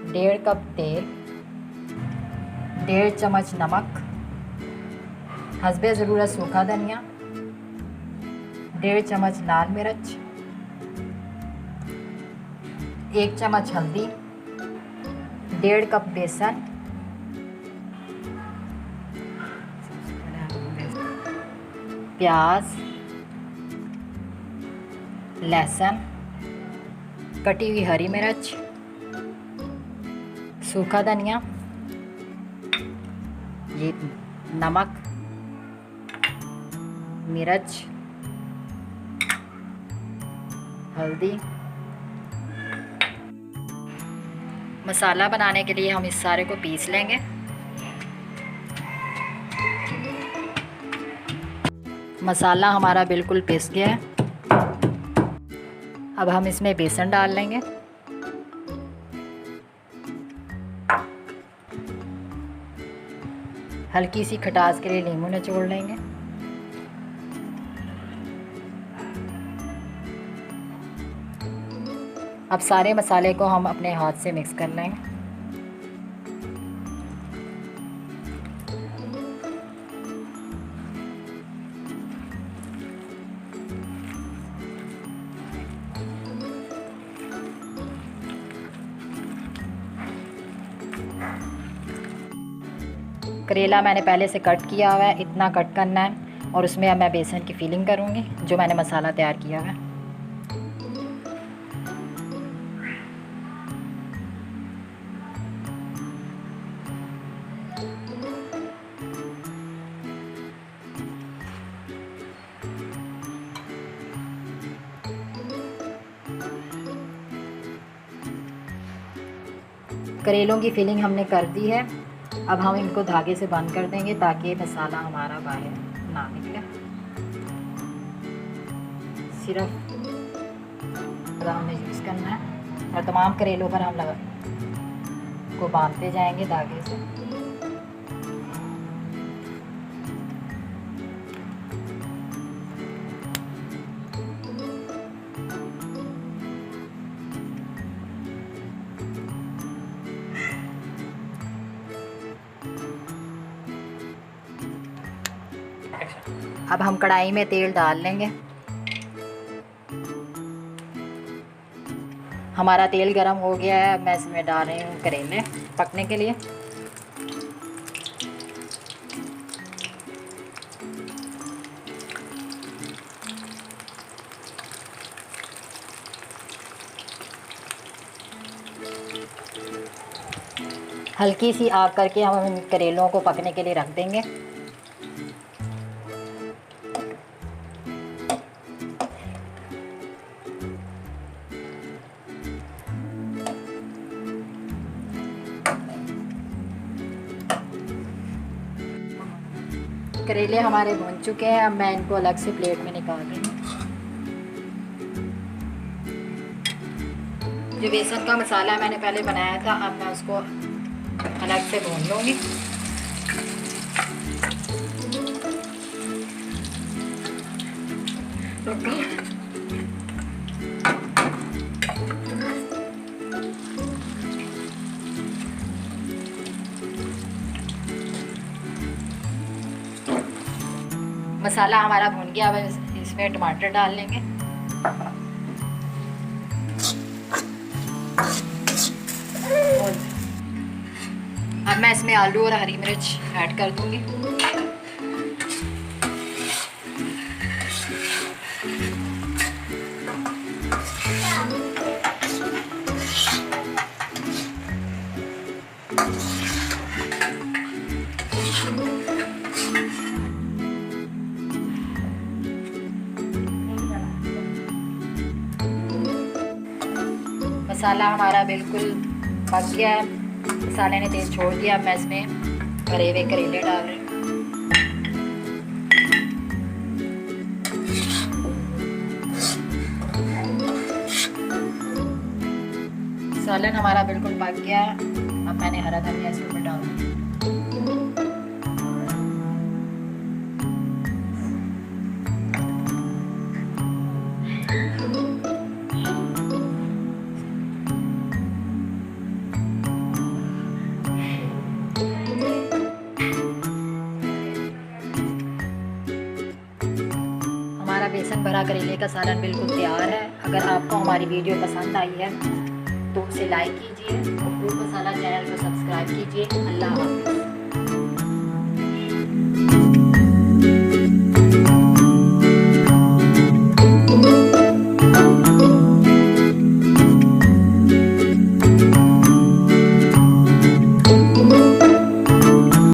1.5 cup तेल, 1.5 चम्मच नमक, हस्बे ज़रूरत सूखा धनिया, 1.5 चम्मच लाल मिर्च, 1 चम्मच हल्दी, 1.5 कप बेसन, प्याज, लहसुन, कटी हुई हरी मिर्च, सूखा धनिया, ये नमक, मिर्च, हल्दी। मसाला बनाने के लिए हम इस सारे को पीस लेंगे। मसाला हमारा बिल्कुल पिस गया है। अब हम इसमें बेसन डाल लेंगे। हल्की सी खटास के लिए नींबू निचोड़ लेंगे। अब सारे मसाले को हम अपने हाथ से मिक्स कर लेंगे। करेला मैंने पहले से कट किया हुआ है, इतना कट करना है और उसमें अब मैं बेसन की फिलिंग करूँगी जो मैंने मसाला तैयार किया हुआ है। करेलों की फिलिंग हमने कर दी है। अब हम इनको धागे से बंद कर देंगे ताकि मसाला हमारा बाहर ना निकले। सिर्फ हमें यूज़ करना है और तमाम करेलों पर हम को बांधते जाएंगे धागे से। अब हम कढ़ाई में तेल डाल लेंगे। हमारा तेल गरम हो गया है। अब मैं इसमें डाल रही हूँ करेले पकने के लिए। हल्की सी आग करके हम इन करेलों को पकने के लिए रख देंगे। करेले हमारे भून चुके हैं। अब मैं इनको अलग से प्लेट में निकाल रही हूँ। जो बेसन का मसाला मैंने पहले बनाया था, अब मैं उसको अलग से भून लूँगी। मसाला हमारा भून गया। अब इसमें टमाटर डाल लेंगे। अब मैं इसमें आलू और हरी मिर्च ऐड कर दूंगी। मसाला हमारा बिल्कुल पक गया है। मसाले ने तेल छोड़ दिया। अब मैं इसमें भरे हुए करेले डाल रही हूँ। सालन हमारा बिल्कुल पक गया है। अब मैंने हरा धनिया इसके ऊपर डाल दिया। हमारा बेसन भरा करेले का सालन बिल्कुल तैयार है। अगर आपको हमारी वीडियो पसंद आई है तो उसे लाइक कीजिए और फ्रूट मसाला चैनल को सब्सक्राइब कीजिए। अल्लाह हाफ़िज़।